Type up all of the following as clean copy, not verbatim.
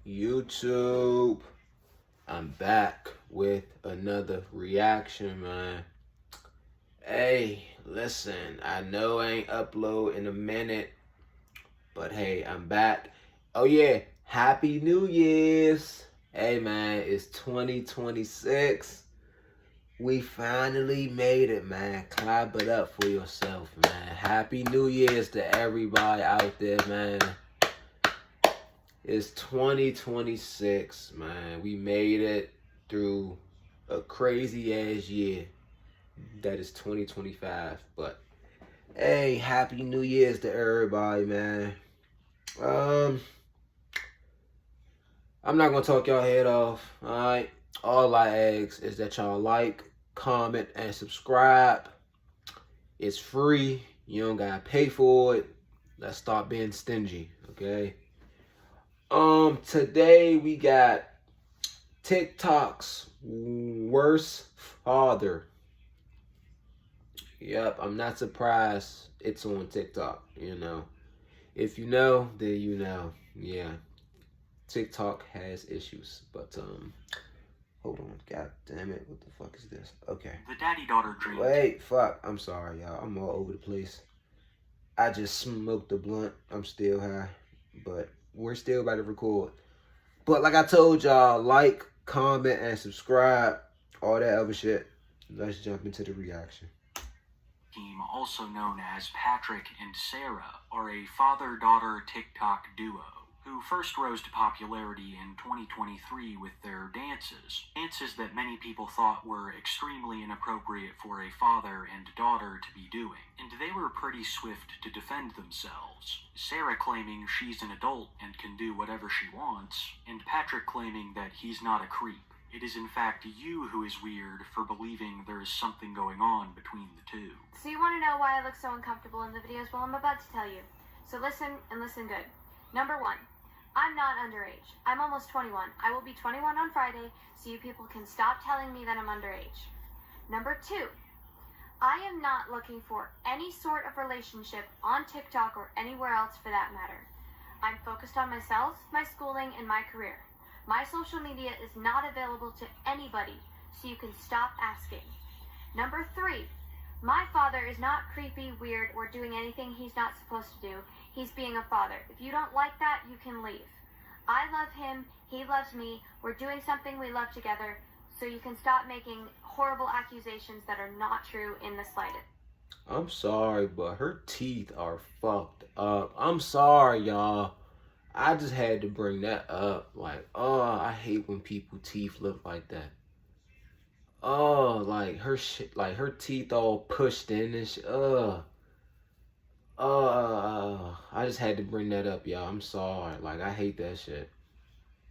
YouTube. I'm back with another reaction, man. Hey, listen, I know I ain't upload in a minute, but hey, I'm back. Oh yeah, Happy New Year's. Hey man, it's 2026. We finally made it, man. Clap it up for yourself, man. Happy New Year's to everybody out there, man. It's 2026, man. We made it through a crazy ass year. That is 2025. But hey, Happy New Year's to everybody, man. I'm not gonna talk y'all head off. Alright. All I ask is that y'all like, comment, and subscribe. It's free. You don't gotta pay for it. Let's stop being stingy, okay? Today we got TikTok's worst father. Yep, I'm not surprised it's on TikTok, you know. If you know, then you know. Yeah. TikTok has issues, but hold on, god damn it, what the fuck is this? Okay. The daddy-daughter dream. Wait, fuck, I'm sorry, y'all. I'm all over the place. I just smoked a blunt. I'm still high, but we're still about to record. But like I told y'all, like, comment, and subscribe. All that other shit. Let's jump into the reaction. Team, also known as Patrick and Sarah, are a father-daughter TikTok duo who first rose to popularity in 2023 with their dances. Dances that many people thought were extremely inappropriate for a father and daughter to be doing, and they were pretty swift to defend themselves. Sarah claiming she's an adult and can do whatever she wants, and Patrick claiming that he's not a creep. It is in fact you who is weird for believing there is something going on between the two. So you want to know why I look so uncomfortable in the videos? Well, I'm about to tell you. So listen, and listen good. Number one, I'm not underage. I'm almost 21. I will be 21 on Friday, so you people can stop telling me that I'm underage. Number two, I am not looking for any sort of relationship on TikTok or anywhere else for that matter. I'm focused on myself, my schooling, and my career. My social media is not available to anybody, so you can stop asking. Number three, my father is not creepy, weird, or doing anything he's not supposed to do. He's being a father. If you don't like that, you can leave. I love him, he loves me, we're doing something we love together, so you can stop making horrible accusations that are not true in the slightest. I'm sorry, but her teeth are fucked up. I'm sorry, y'all. I just had to bring that up. Like, oh, I hate when people teeth look like that. Oh, like her shit, like her teeth all pushed in and shit. I just had to bring that up, y'all. I'm sorry. Like, I hate that shit.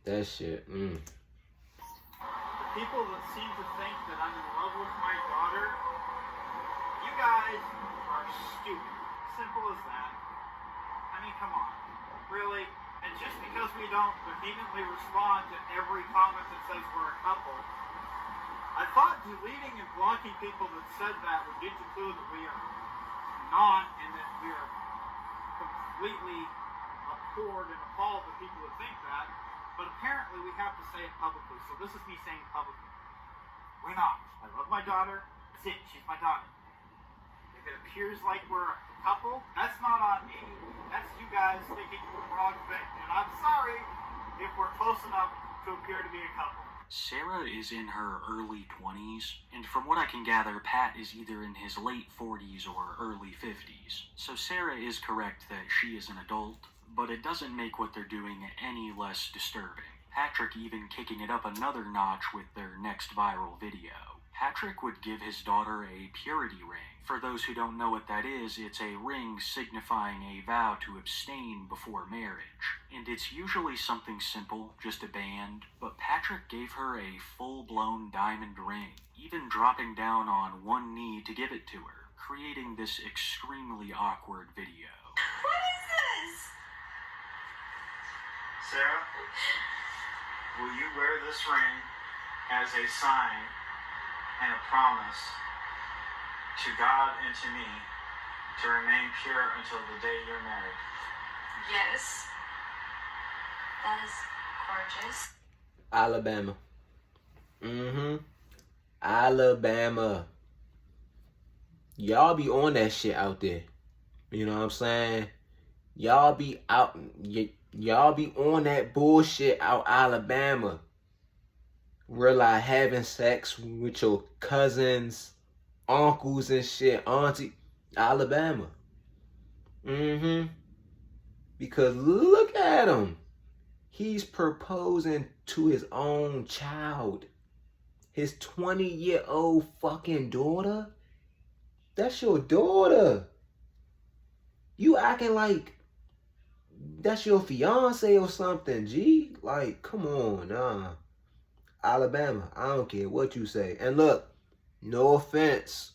That shit. The people that seem to think that I'm in love with my daughter, you guys are stupid. Simple as that. I mean, come on. Really? And just because we don't vehemently respond to every comment that says we're a couple, I thought deleting and blocking people that said that would get the clue that we are not, and that we are completely abhorred and appalled that people would think that. But apparently we have to say it publicly. So this is me saying it publicly. We're not. I love my daughter. That's it. She's my daughter. If it appears like we're a couple, that's not on me. That's you guys thinking the wrong thing. And I'm sorry if we're close enough to appear to be a couple. Sarah is in her early 20s, and from what I can gather, Pat is either in his late 40s or early 50s. So Sarah is correct that she is an adult, but it doesn't make what they're doing any less disturbing. Patrick even kicking it up another notch with their next viral video. Patrick would give his daughter a purity ring. For those who don't know what that is, it's a ring signifying a vow to abstain before marriage. And it's usually something simple, just a band, but Patrick gave her a full-blown diamond ring, even dropping down on one knee to give it to her, creating this extremely awkward video. What is this? Sarah, will you wear this ring as a sign and a promise to God and to me to remain pure until the day you're married? Yes. That is Gorgeous. Alabama. Alabama. Y'all be on that shit out there. You know what I'm saying? Y'all be out. Y'all be on that bullshit out Alabama. Realize having sex with your cousins, uncles and shit, auntie. Alabama. Because look at him. He's proposing to his own child. His 20-year-old fucking daughter. That's your daughter. You acting like that's your fiance or something, G. Like, come on, nah. Alabama, I don't care what you say. And look, no offense.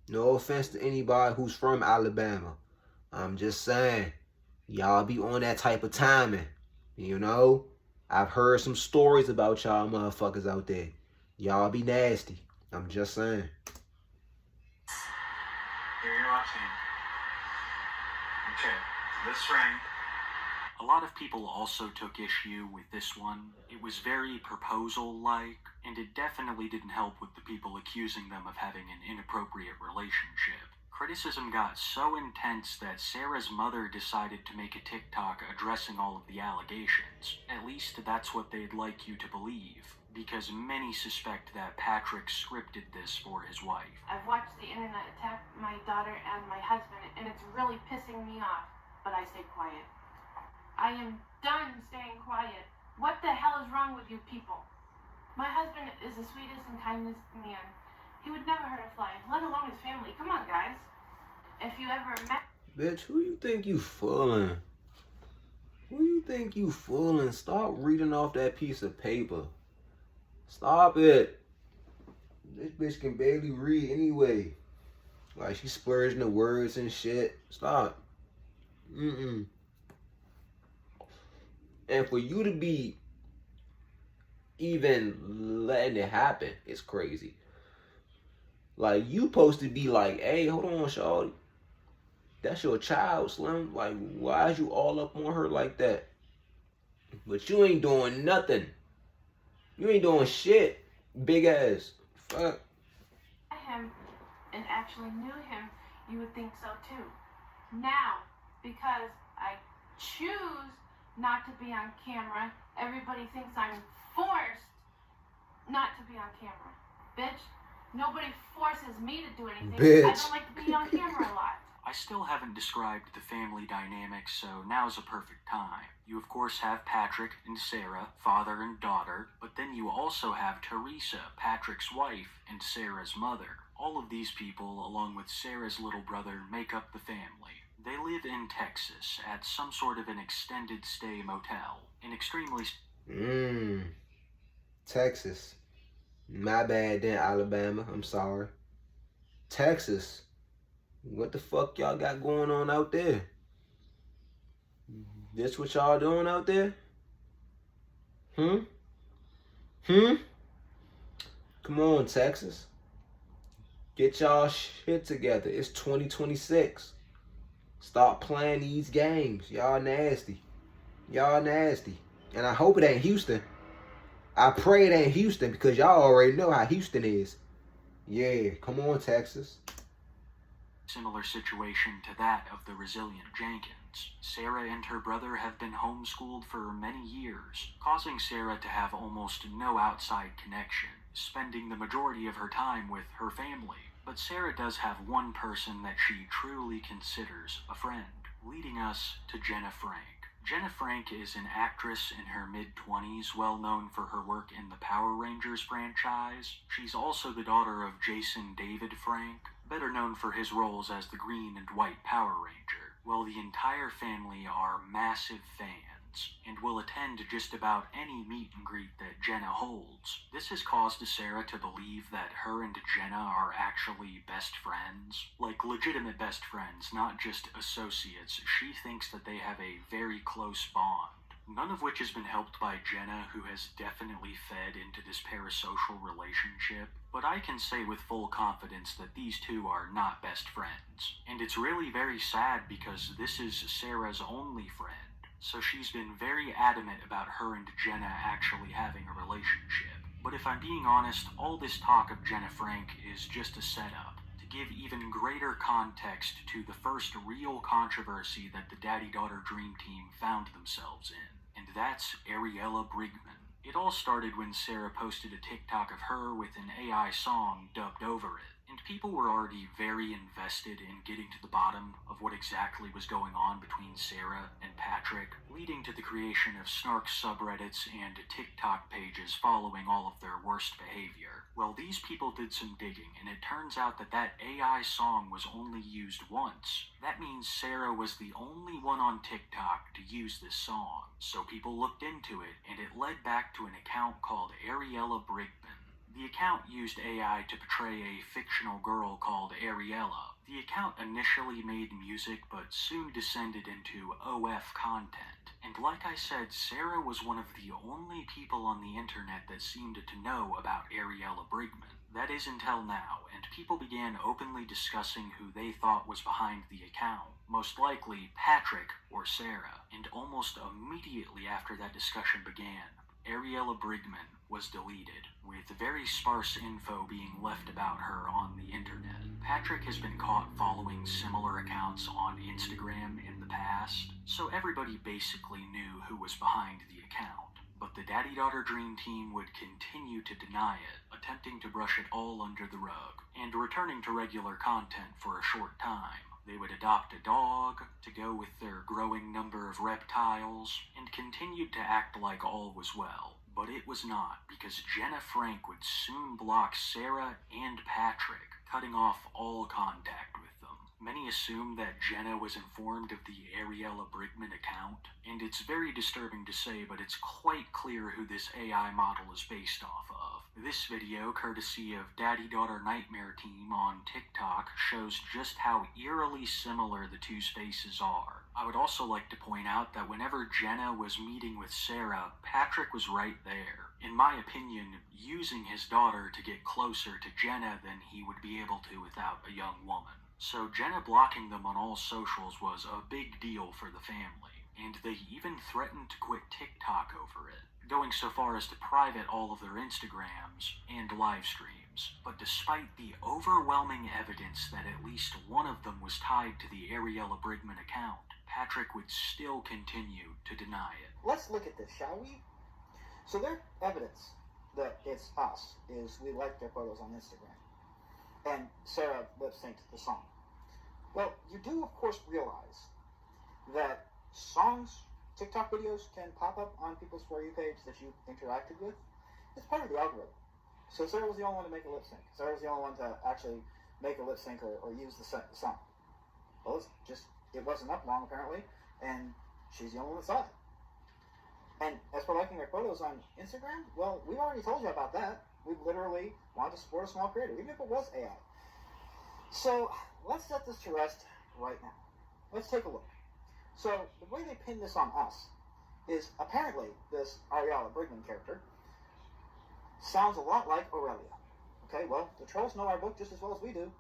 No offense to anybody who's from Alabama. I'm just saying, y'all be on that type of timing. You know? I've heard some stories about y'all motherfuckers out there. Y'all be nasty. I'm just saying. Here you're watching. Okay, this ring. A lot of people also took issue with this one. It was very proposal-like, and it definitely didn't help with the people accusing them of having an inappropriate relationship. Criticism got so intense that Sarah's mother decided to make a TikTok addressing all of the allegations. At least that's what they'd like you to believe, because many suspect that Patrick scripted this for his wife. I've watched the internet attack my daughter and my husband, and it's really pissing me off, but I stay quiet. I am done staying quiet. What the hell is wrong with you people? My husband is the sweetest and kindest man. He would never hurt a fly, let alone his family. Come on, guys. If you ever met... Bitch, who you think you fooling? Who you think you fooling? Stop reading off that piece of paper. Stop it. This bitch can barely read anyway. Like, she's splurging the words and shit. Stop. And for you to be even letting it happen is crazy. Like, you supposed to be like, hey, hold on, shawty. That's your child, Slim. Like, why is you all up on her like that? But you ain't doing nothing. You ain't doing shit. Big ass. Fuck. him and actually knew him, you would think so too. Now, because I choose not to be on camera, everybody thinks I'm forced not to be on camera. Bitch, nobody forces me to do anything. Bitch. I don't like to be on camera a lot. I still haven't described the family dynamics, so now's a perfect time. You of course have Patrick and Sarah, father and daughter, but then you also have Teresa, Patrick's wife, and Sarah's mother. All of these people, along with Sarah's little brother, make up the family. They live in Texas at some sort of an extended stay motel. An extremely... Texas. My bad then, Alabama. I'm sorry. Texas. What the fuck y'all got going on out there? This what y'all doing out there? Come on, Texas. Get y'all shit together. It's 2026. Stop playing these games. Y'all nasty. Y'all nasty. And I hope it ain't Houston. I pray it ain't Houston because y'all already know how Houston is. Yeah, come on, Texas. Similar situation to that of the resilient Jenkins. Sarah and her brother have been homeschooled for many years, causing Sarah to have almost no outside connection, spending the majority of her time with her family. But Sarah does have one person that she truly considers a friend, leading us to Jenna Frank. Jenna Frank is an actress in her mid-20s, well known for her work in the Power Rangers franchise. She's also the daughter of Jason David Frank, better known for his roles as the Green and White Power Ranger. Well, the entire family are massive fans and will attend just about any meet and greet that Jenna holds. This has caused Sarah to believe that her and Jenna are actually best friends. Like legitimate best friends, not just associates. She thinks that they have a very close bond. None of which has been helped by Jenna, who has definitely fed into this parasocial relationship. But I can say with full confidence that these two are not best friends. And it's really very sad because this is Sarah's only friend. so she's been very adamant about her and Jenna actually having a relationship. But if I'm being honest, all this talk of Jenna Frank is just a setup to give even greater context to the first real controversy that the daddy-daughter dream team found themselves in, and that's Ariella Brigman. It all started when Sarah posted a TikTok of her with an AI song dubbed over it, and people were already very invested in getting to the bottom of what exactly was going on between Sarah and Patrick, leading to the creation of snark subreddits and TikTok pages following all of their worst behavior. Well, these people did some digging, and it turns out that that AI song was only used once. That means Sarah was the only one on TikTok to use this song. So people looked into it, and it led back to an account called Ariella Brigman. The account used AI to portray a fictional girl called Ariella. The account initially made music, but soon descended into OF content. And like I said, Sarah was one of the only people on the internet that seemed to know about Ariella Brigman. That is until now, and people began openly discussing who they thought was behind the account. Most likely, Patrick or Sarah. And almost immediately after that discussion began, Ariella Brigman was deleted, with very sparse info being left about her on the internet. Patrick has been caught following similar accounts on Instagram in the past, so everybody basically knew who was behind the account. But the daddy-daughter dream team would continue to deny it, attempting to brush it all under the rug, and returning to regular content for a short time. They would adopt a dog to go with their growing number of reptiles, and continued to act like all was well. But it was not, because Jenna Frank would soon block Sarah and Patrick, cutting off all contact with them. Many assume that Jenna was informed of the Ariella Brigman account, and it's very disturbing to say, but it's quite clear who this AI model is based off of. This video, courtesy of Daddy-Daughter Nightmare Team on TikTok, shows just how eerily similar the two spaces are. I would also like to point out that whenever Jenna was meeting with Sarah, Patrick was right there. In my opinion, using his daughter to get closer to Jenna than he would be able to without a young woman. So Jenna blocking them on all socials was a big deal for the family, and they even threatened to quit TikTok over it, going so far as to private all of their Instagrams and live streams. But despite the overwhelming evidence that at least one of them was tied to the Ariella Brigman account, Patrick would still continue to deny it. Let's look at this, shall we? So their evidence that it's us is we like their photos on Instagram. And Sarah lip-synced the song. Well, you do of course realize that songs, TikTok videos can pop up on people's For You page that you interacted with. It's part of the algorithm. So Sarah was the only one to make a lip sync. Sarah was the only one to actually make a lip sync or use the song. Well, it wasn't up long apparently, and she's the only one that saw it. And as for liking their photos on Instagram, well, we've already told you about that. We literally wanted to support a small creator, even if it was AI. So let's set this to rest right now. Let's take a look. So the way they pinned this on us is apparently this Ariella Brigman character sounds a lot like Aurelia. Okay, well, the trolls know our book just as well as we do.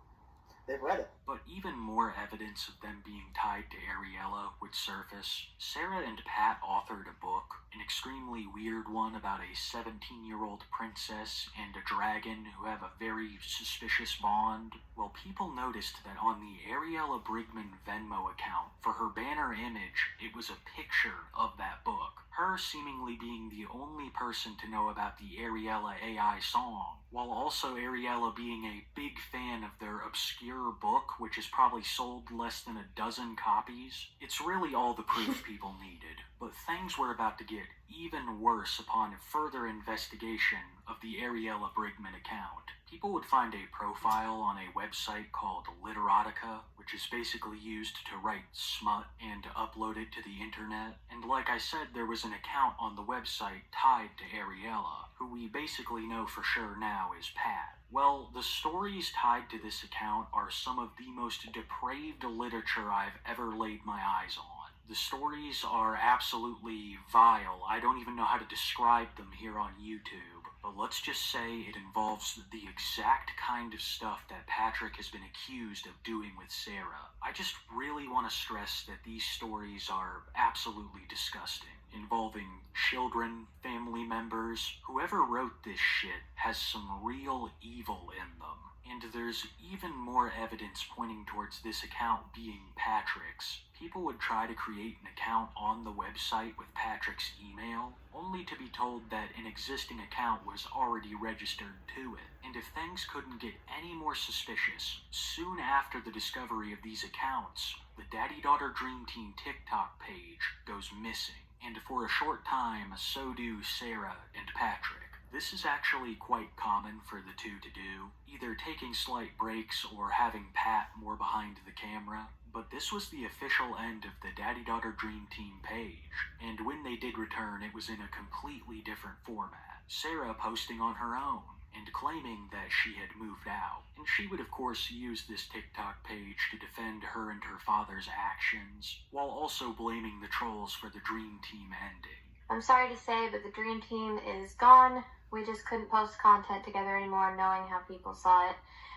They've read it. But even more evidence of them being tied to Ariella would surface. Sarah and Pat authored a book, an extremely weird one about a 17-year-old princess and a dragon who have a very suspicious bond. Well, people noticed that on the Ariella Brigman Venmo account, for her banner image, it was a picture of that book. Her seemingly being the only person to know about the Ariella AI song, while also Ariella being a big fan of their obscure book, which has probably sold less than a dozen copies. It's really all the proof people needed. But things were about to get even worse upon further investigation of the Ariella Brigman account. People would find a profile on a website called Literotica, which is basically used to write smut and upload it to the internet. And like I said, there was an account on the website tied to Ariella, who we basically know for sure now is Pat. Well, the stories tied to this account are some of the most depraved literature I've ever laid my eyes on. The stories are absolutely vile. I don't even know how to describe them here on YouTube. But let's just say it involves the exact kind of stuff that Patrick has been accused of doing with Sarah. I just really want to stress that these stories are absolutely disgusting, involving children, family members. Whoever wrote this shit has some real evil in them. And there's even more evidence pointing towards this account being Patrick's. People would try to create an account on the website with Patrick's email, only to be told that an existing account was already registered to it. And if things couldn't get any more suspicious, soon after the discovery of these accounts, the Daddy Daughter Dream Team TikTok page goes missing. And for a short time, so do Sarah and Patrick. This is actually quite common for the two to do, either taking slight breaks or having Pat more behind the camera. But this was the official end of the Daddy Daughter Dream Team page, and when they did return, it was in a completely different format. Sarah posting on her own, and claiming that she had moved out. And she would of course use this TikTok page to defend her and her father's actions, while also blaming the trolls for the Dream Team ending. I'm sorry to say, but the Dream Team is gone. We just couldn't post content together anymore knowing how people saw it,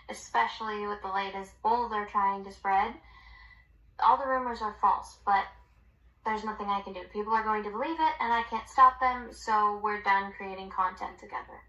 especially with the latest bull they're trying to spread. All the rumors are false, but there's nothing I can do. People are going to believe it, and I can't stop them, so we're done creating content together.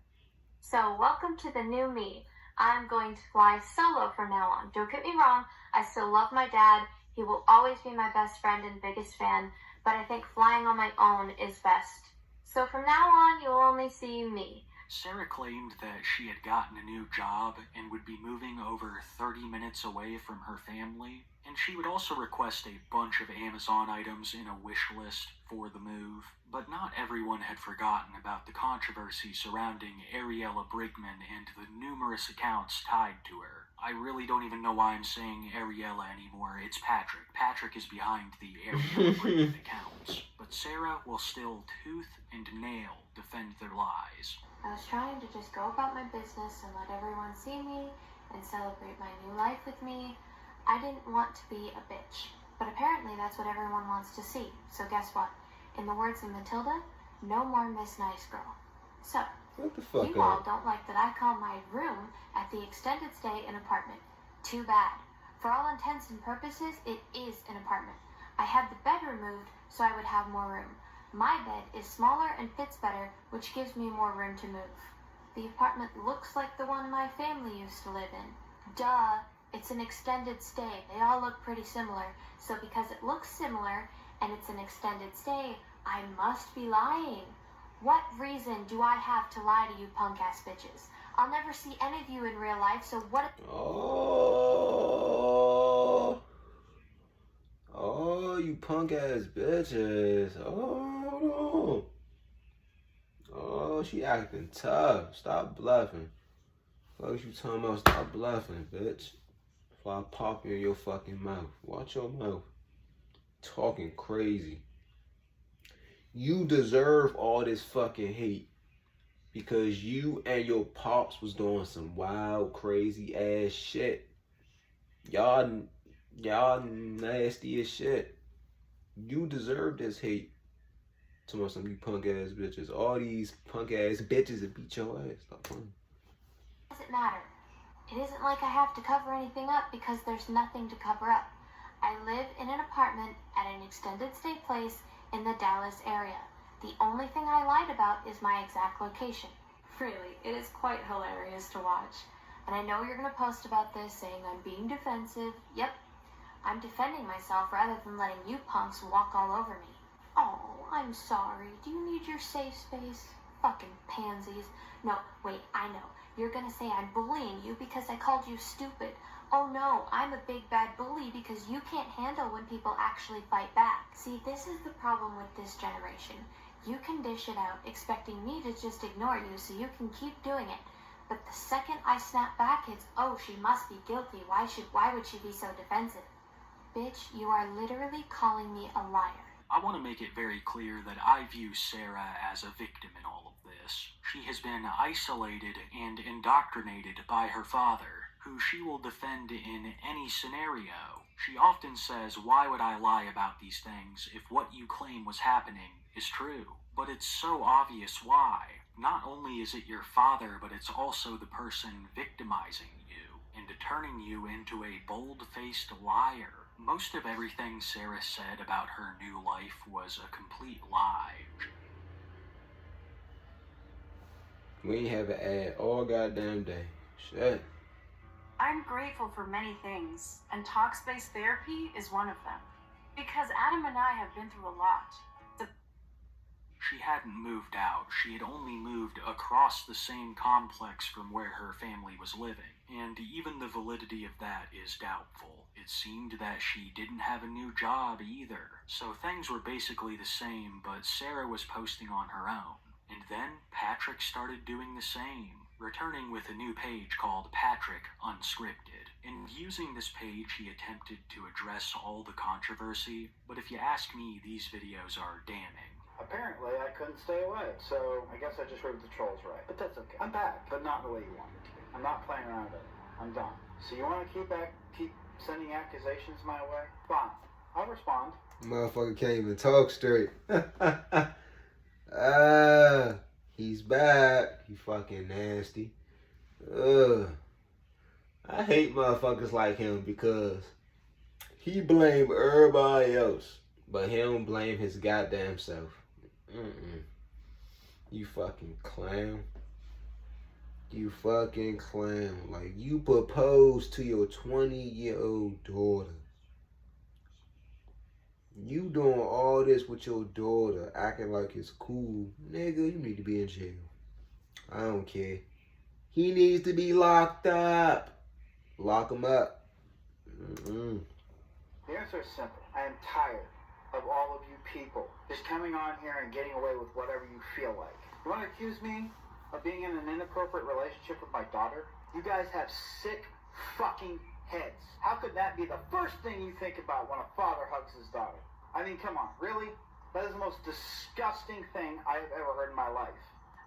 So, welcome to the new me. I'm going to fly solo from now on. Don't get me wrong, I still love my dad. He will always be my best friend and biggest fan, but I think flying on my own is best. So from now on, you'll only see me. Sarah claimed that she had gotten a new job and would be moving over 30 minutes away from her family, and she would also request a bunch of Amazon items in a wish list for the move. But not everyone had forgotten about the controversy surrounding Ariella Brigman and the numerous accounts tied to her. I really don't even know why I'm saying Ariella anymore. It's Patrick. Patrick is behind the Ariella Brigman accounts. But Sarah will still tooth and nail defend their lies. I was trying to just go about my business and let everyone see me and celebrate my new life with me. I didn't want to be a bitch. But apparently that's what everyone wants to see. So guess what? In the words of Matilda, no more Miss Nice Girl. So, What the fuck you all up? don't like that I call my room at the extended stay an apartment. Too bad. For all intents and purposes, it is an apartment. I had the bed removed so I would have more room. My bed is smaller and fits better, which gives me more room to move. The apartment looks like the one my family used to live in. Duh, it's an extended stay. They all look pretty similar. So because it looks similar and it's an extended stay, I must be lying. What reason do I have to lie to you punk-ass bitches? I'll never see any of you in real life, so what... Oh, you punk ass bitches. Oh, she acting tough. Stop bluffing. Fuck you talking about? Stop bluffing, bitch. Before I pop you in your fucking mouth. Watch your mouth. Talking crazy. You deserve all this fucking hate because you and your pops was doing some wild, crazy ass shit. Y'all nasty as shit. You deserve this hate. To some you punk ass bitches. All these punk ass bitches that beat your ass. Stop playing. Does it matter? It isn't like I have to cover anything up because there's nothing to cover up. I live in an apartment at an extended stay place in the Dallas area. The only thing I lied about is my exact location. Really, it is quite hilarious to watch. And I know you're going to post about this saying I'm being defensive. Yep, I'm defending myself rather than letting you punks walk all over me. Oh, I'm sorry. Do you need your safe space? Fucking pansies. No, wait, I know. You're going to say I'm bullying you because I called you stupid. Oh no, I'm a big bad bully because you can't handle when people actually fight back. See, this is the problem with this generation. You can dish it out, expecting me to just ignore you so you can keep doing it. But the second I snap back, it's, oh, she must be guilty. Why would she be so defensive? Bitch, you are literally calling me a liar. I want to make it very clear that I view Sarah as a victim in all of this. She has been isolated and indoctrinated by her father, who she will defend in any scenario. She often says, why would I lie about these things if what you claim was happening is true? But it's so obvious why. Not only is it your father, but it's also the person victimizing you and turning you into a bold-faced liar. Most of everything Sarah said about her new life was a complete lie. We ain't have an ad all goddamn day. Shit. I'm grateful for many things, and Talkspace therapy is one of them. Because Adam and I have been through a lot. She hadn't moved out. She had only moved across the same complex from where her family was living. And even the validity of that is doubtful. It seemed that she didn't have a new job either. So things were basically the same, but Sarah was posting on her own. And then Patrick started doing the same, returning with a new page called Patrick Unscripted. And using this page, he attempted to address all the controversy, but if you ask me, these videos are damning. Apparently, I couldn't stay away, so I guess I just rode the trolls right. But that's okay. I'm back, but not the way you want me to be. I'm not playing around with it. I'm done. So you want to keep sending accusations my way? Fine. I'll respond. Motherfucker can't even talk straight. He's back. He fucking nasty. I hate motherfuckers like him because he blame everybody else, but he don't blame his goddamn self. You fucking clown. You fucking clown. Like, you proposed to your 20-year-old daughter. You doing all this with your daughter, acting like it's cool. Nigga, you need to be in jail. I don't care. He needs to be locked up. Lock him up. The answer is simple. I am tired of all of you people just coming on here and getting away with whatever you feel like. You want to accuse me of being in an inappropriate relationship with my daughter? You guys have sick fucking heads. How could that be the first thing you think about when a father hugs his daughter? I mean, come on, really? That is the most disgusting thing I have ever heard in my life.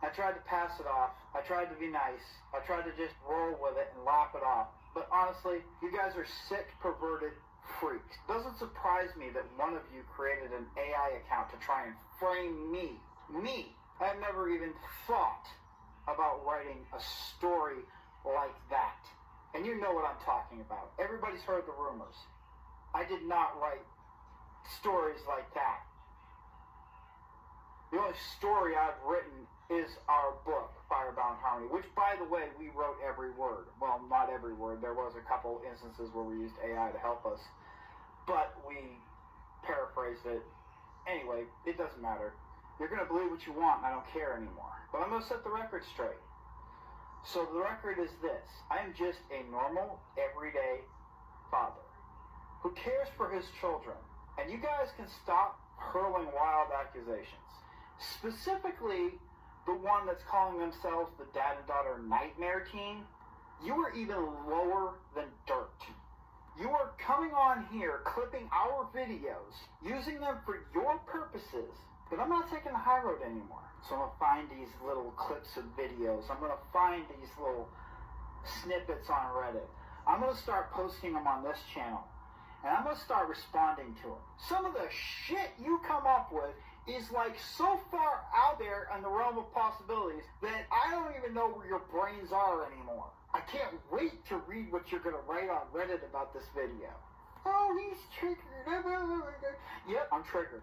I tried to pass it off. I tried to be nice. I tried to just roll with it and laugh it off. But honestly, you guys are sick, perverted freaks. Doesn't surprise me that one of you created an AI account to try and frame me. Me! I have never even thought about writing a story like that. And you know what I'm talking about. Everybody's heard the rumors. I did not write stories like that. The only story I've written is our book, Firebound Harmony, which, by the way, we wrote every word. Well, not every word. There was a couple instances where we used AI to help us, but we paraphrased it. Anyway, it doesn't matter. You're going to believe what you want, and I don't care anymore. But I'm going to set the record straight. So the record is this. I am just a normal, everyday father who cares for his children. And you guys can stop hurling wild accusations. Specifically, the one that's calling themselves the dad and daughter nightmare team. You are even lower than dirt. You are coming on here, clipping our videos, using them for your purposes. But I'm not taking the high road anymore. So I'm going to find these little clips of videos. I'm going to find these little snippets on Reddit. I'm going to start posting them on this channel. And I'm going to start responding to them. Some of the shit you come up with is like so far out there in the realm of possibilities that I don't even know where your brains are anymore. I can't wait to read what you're going to write on Reddit about this video. Oh, he's triggered. Yep, I'm triggered.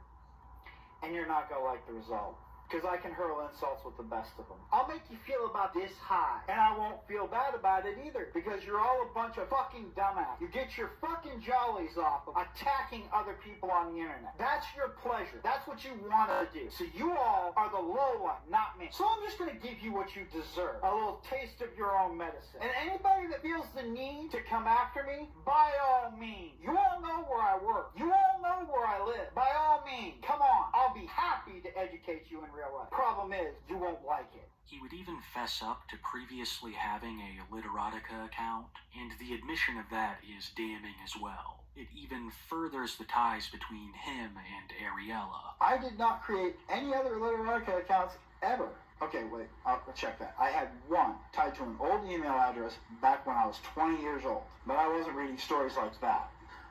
And you're not going to like the result. Because I can hurl insults with the best of them. I'll make you feel about this high. And I won't feel bad about it either. Because you're all a bunch of fucking dumbass. You get your fucking jollies off of attacking other people on the internet. That's your pleasure. That's what you want to do. So you all are the low one, not me. So I'm just going to give you what you deserve. A little taste of your own medicine. And anybody that feels the need to come after me, by all means. You all know where I work. You all know where I live. By all means, come on. I'll be happy to educate you in real life. Problem is, you won't like it. He would even fess up to previously having a Literotica account, and the admission of that is damning as well. It even furthers the ties between him and Ariella. I did not create any other Literotica accounts ever. Okay, wait, I'll check that. I had one tied to an old email address back when I was 20 years old, but I wasn't reading stories like that.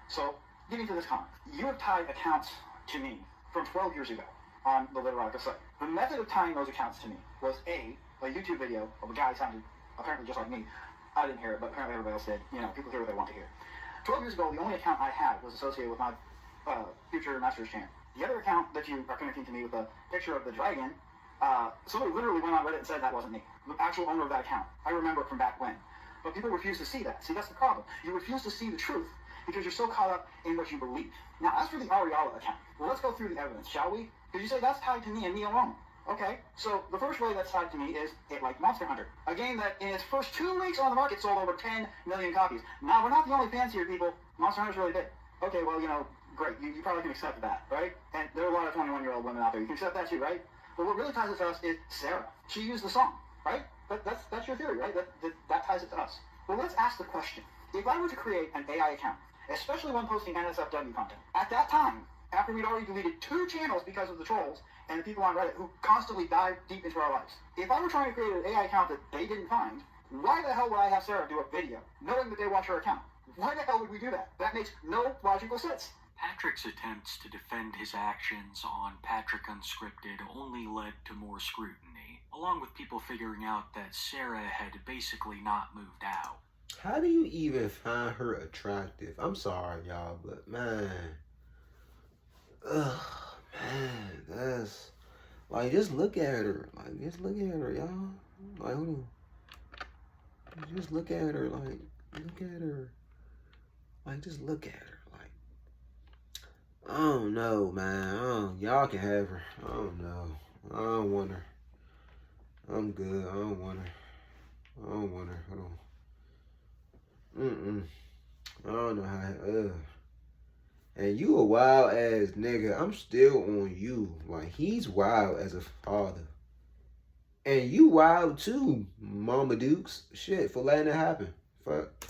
So, getting to this comment. You have tied accounts to me from 12 years ago. on the Literotica site. The method of tying those accounts to me was a YouTube video of a guy who sounded apparently just like me. I didn't hear it, but apparently everybody else did. You know, people hear what they want to hear. 12 years ago, the only account I had was associated with my future Masters channel. The other account that you are connecting to me with a picture of the dragon, somebody literally went on Reddit and said that wasn't me. The actual owner of that account. I remember it from back when. But people refuse to see that. See, that's the problem. You refuse to see the truth because you're so caught up in what you believe. Now, as for the Ariala account, well, let's go through the evidence, shall we? Because you say that's tied to me and me alone. Okay, so the first way that's tied to me is it like Monster Hunter, a game that in its first 2 weeks on the market sold over 10 million copies. Now, we're not the only fans here, people. Monster Hunter's really big. Okay, well, you know, great. You probably can accept that, right? And there are a lot of 21-year-old women out there. You can accept that too, right? But what really ties it to us is Sarah. She used the song, right? That's your theory, right? That ties it to us. Well, let's ask the question. If I were to create an AI account, especially one posting NSFW content, at that time, after we'd already deleted 2 channels because of the trolls and the people on Reddit who constantly dive deep into our lives, if I were trying to create an AI account that they didn't find, why the hell would I have Sarah do a video knowing that they watch her account? Why the hell would we do that? That makes no logical sense. Patrick's attempts to defend his actions on Patrick Unscripted only led to more scrutiny, along with people figuring out that Sarah had basically not moved out. How do you even find her attractive? I'm sorry, y'all, but man. Ugh, man, that's like, just look at her. Like, just look at her, y'all. Like, hold on. Just look at her. Like, look at her. Like, just look at her. Like, I don't know, man. Y'all can have her. I don't know. I don't want her. I'm good. I don't want her. Hold on. I don't know how. And you a wild ass nigga. I'm still on you. Like, he's wild as a father. And you wild too, Mama Dukes. Shit, for letting it happen. Fuck.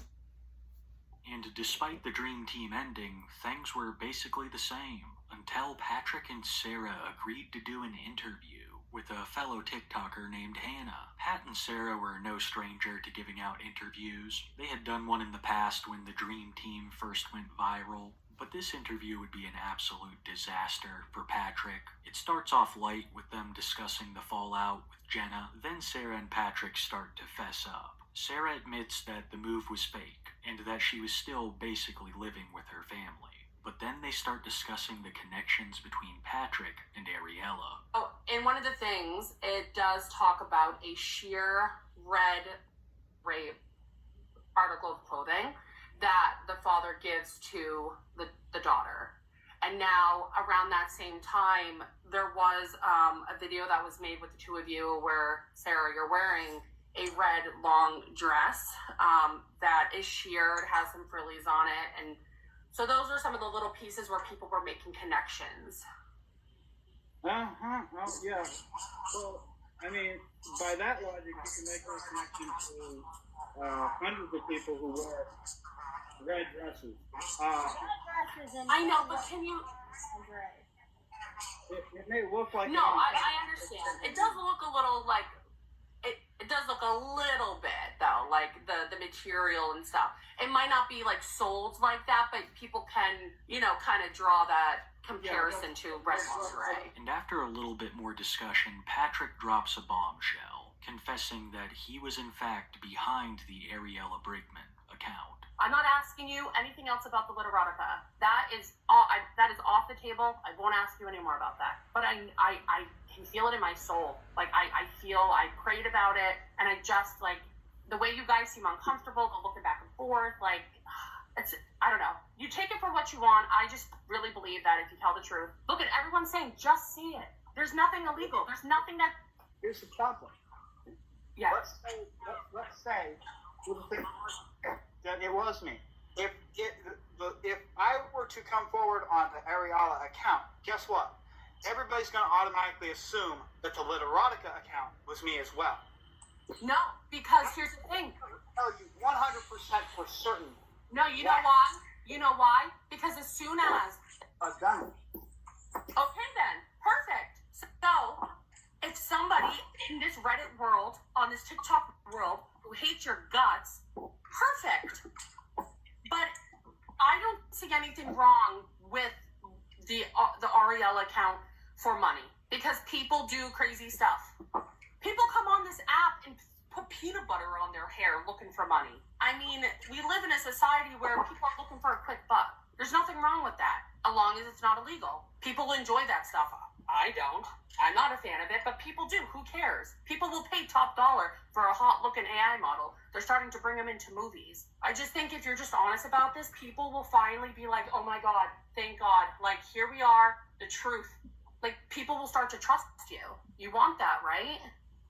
And despite the Dream Team ending, things were basically the same until Patrick and Sarah agreed to do an interview with a fellow TikToker named Hannah. Pat and Sarah were no stranger to giving out interviews. They had done one in the past when the Dream Team first went viral. But this interview would be an absolute disaster for Patrick. It starts off light with them discussing the fallout with Jenna. Then Sarah and Patrick start to fess up. Sarah admits that the move was fake and that she was still basically living with her family. But then they start discussing the connections between Patrick and Ariella. Oh, and one of the things, it does talk about a sheer red rape article of clothing that the father gives to the daughter. And now, around that same time, there was a video that was made with the two of you where, Sarah, you're wearing a red long dress that is sheared, has some frillies on it. And so those are some of the little pieces where people were making connections. Well, yeah. Well, I mean, by that logic, you can make a connection to hundreds of people who wear red dresses. I know, but can you... It may look like... No, I understand. It does look a little like... It does look a little bit, though, like the material and stuff. It might not be, like, sold like that, but people can, you know, kind of draw that comparison to red lingerie. And after a little bit more discussion, Patrick drops a bombshell, confessing that he was in fact behind the Ariella Brigman account. I'm not asking you anything else about the Literotica. That is off the table. I won't ask you any more about that. But I can feel it in my soul. Like, I prayed about it, and I just, like, the way you guys seem uncomfortable, the looking back and forth, like, I don't know. You take it for what you want. I just really believe that if you tell the truth. Look at everyone saying, just see it. There's nothing illegal. There's nothing that... Here's the problem. Yeah. Let's say that it was me. If I were to come forward on the Ariella account, guess what? Everybody's going to automatically assume that the Literotica account was me as well. No, because here's the thing. I tell you 100% for certain. No, you know why? You know why? Because as soon as... Done. Okay then, perfect. So, if somebody in this Reddit world, on this TikTok world, who hates your guts, perfect. But I don't see anything wrong with the Ariella account for money. because people do crazy stuff. People come on this app and put peanut butter on their hair looking for money. I mean, we live in a society where people are looking for a quick buck. There's nothing wrong with that, as long as it's not illegal. People enjoy that stuff. I don't. I'm not a fan of it, but people do. Who cares? People will pay top dollar for a hot-looking AI model. They're starting to bring them into movies. I just think if you're just honest about this, people will finally be like, oh my God, thank God. Like, here we are, the truth. Like, people will start to trust you. You want that, right?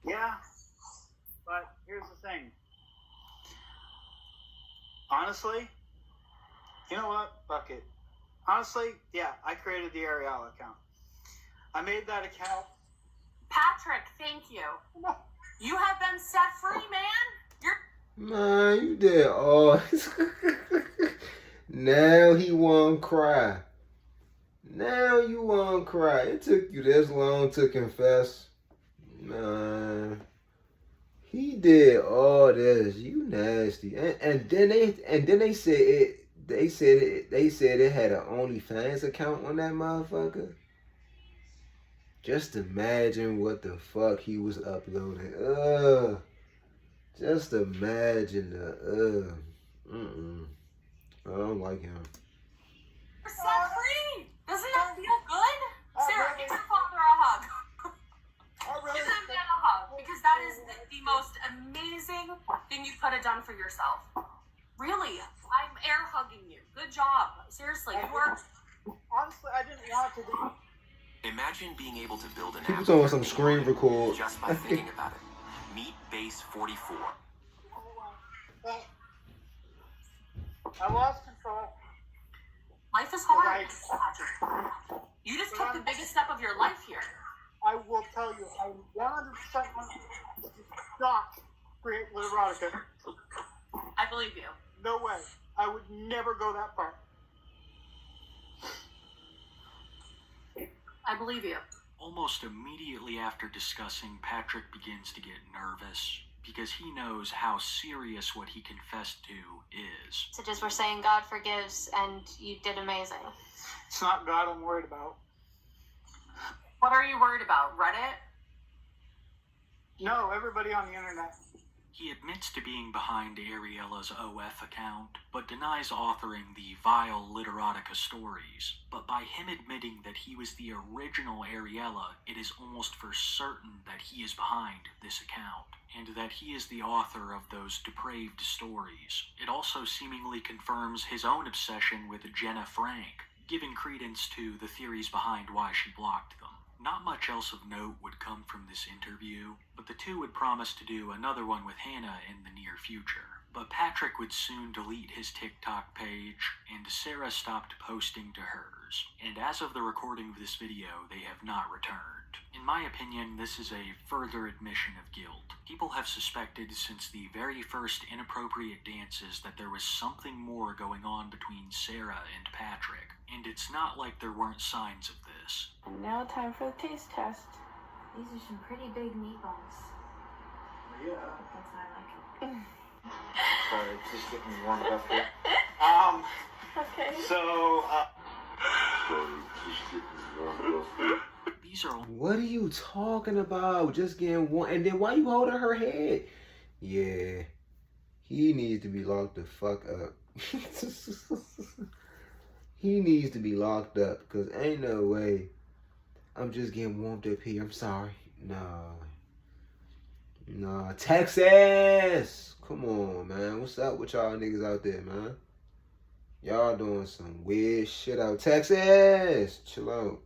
Yeah, but here's the thing. Honestly, you know what? Fuck it. Honestly, yeah, I created the Ariella account. I made that account. Patrick, thank you. You have been set free, man. Man, you did all. Now he won't cry. Now you won't cry. It took you this long to confess. Man, he did all this. You nasty. And then they said it. They said it had an OnlyFans account on that motherfucker. Just imagine what the fuck he was uploading. Just imagine the I don't like him. You're set free. Doesn't that feel good? Sarah, give your father a hug. Give that man a hug, because that is the most amazing thing you could have done for yourself. Really, I'm air hugging you. Good job. Seriously, you are. Honestly, I didn't want to do. Imagine being able to build an People app talking some screen record. just by thinking about it. Meet Base 44. I lost control. Life is hard. You just took the biggest step of your life here. I will tell you, I 100% not create Literotica. I believe you. No way. I would never go that far. I believe you. Almost immediately after discussing, Patrick begins to get nervous because he knows how serious what he confessed to is. So just we're saying God forgives and you did amazing. It's not God I'm worried about. What are you worried about? Reddit? No, everybody on the internet. He admits to being behind Ariella's OF account, but denies authoring the vile Literotica stories. But by him admitting that he was the original Ariella, it is almost for certain that he is behind this account, and that he is the author of those depraved stories. It also seemingly confirms his own obsession with Jenna Frank, giving credence to the theories behind why she blocked them. Not much else of note would come from this interview, but the two would promise to do another one with Hannah in the near future. But Patrick would soon delete his TikTok page, and Sarah stopped posting to hers. And as of the recording of this video, they have not returned. In my opinion, this is a further admission of guilt. People have suspected since the very first inappropriate dances that there was something more going on between Sarah and Patrick, and it's not like there weren't signs of this. And now time for the taste test. These are some pretty big meatballs. Yeah. That's how I like it. Sorry, just getting warmed up here. Okay. So, These are What are you talking about? Just getting one, and then why you holding her head? Yeah, he needs to be locked the fuck up. He needs to be locked up, cause ain't no way. I'm just getting warmed up here. I'm sorry. Nah, Texas. Come on, man. What's up with y'all niggas out there, man? Y'all doing some weird shit out. Texas, chill out.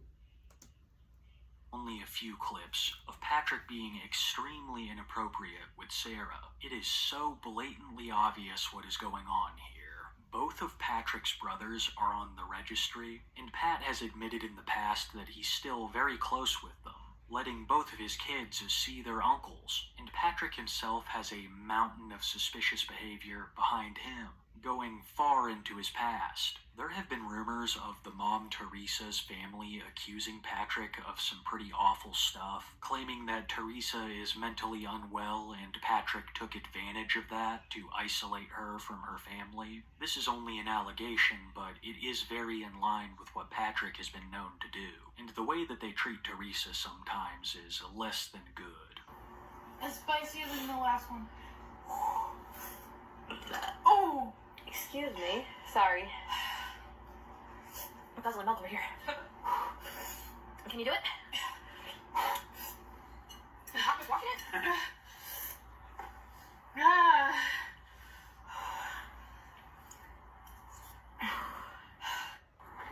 only a few clips of Patrick being extremely inappropriate with Sarah. It is so blatantly obvious what is going on here. Both of Patrick's brothers are on the registry, and Pat has admitted in the past that he's still very close with them, letting both of his kids see their uncles, and Patrick himself has a mountain of suspicious behavior behind him. Going far into his past, there have been rumors of the mom Teresa's family accusing Patrick of some pretty awful stuff, claiming that Teresa is mentally unwell and Patrick took advantage of that to isolate her from her family. This is only an allegation, but it is very in line with what Patrick has been known to do, and the way that they treat Teresa sometimes is less than good. As spicier than the last one. Oh! Excuse me. Sorry. I'm guzzling mouth over here. Can you do it? Can you just walking it?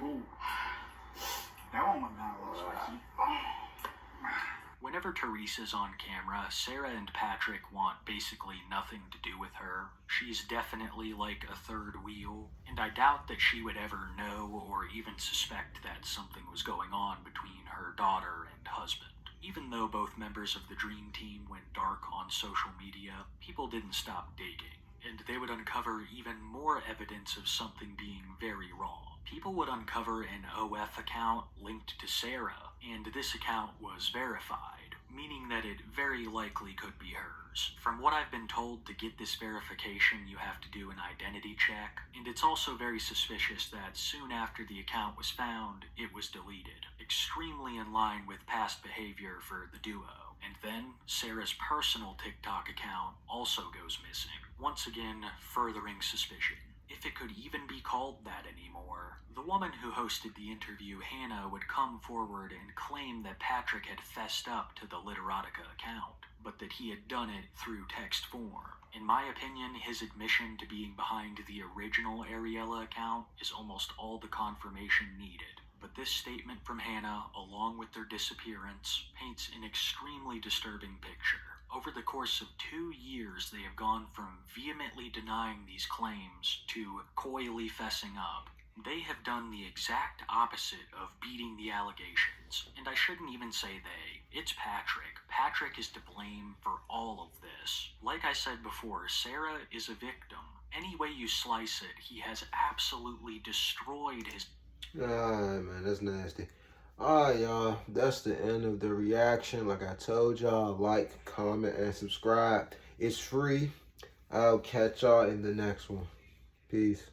Ooh. That one went down a little spicy. Whenever Teresa's on camera, Sarah and Patrick want basically nothing to do with her. She's definitely like a third wheel, and I doubt that she would ever know or even suspect that something was going on between her daughter and husband. Even though both members of the Dream Team went dark on social media, people didn't stop digging, and they would uncover even more evidence of something being very wrong. People would uncover an OF account linked to Sarah, and this account was verified, meaning that it very likely could be hers. From what I've been told, to get this verification you have to do an identity check, and it's also very suspicious that soon after the account was found, it was deleted, extremely in line with past behavior for the duo. And then, Sarah's personal TikTok account also goes missing, once again furthering suspicion. If it could even be called that anymore. The woman who hosted the interview, Hannah, would come forward and claim that Patrick had fessed up to the Literotica account, but that he had done it through text form. In my opinion, his admission to being behind the original Ariella account is almost all the confirmation needed. But this statement from Hannah, along with their disappearance, paints an extremely disturbing picture. Over the course of 2 years, they have gone from vehemently denying these claims to coyly fessing up. They have done the exact opposite of beating the allegations. And I shouldn't even say they. It's Patrick. Patrick is to blame for all of this. Like I said before, Sarah is a victim. Any way you slice it, he has absolutely destroyed his... Alright, man, that's nasty. Alright, y'all, that's the end of the reaction. Like I told y'all, like, comment, and subscribe. It's free. I'll catch y'all in the next one. Peace.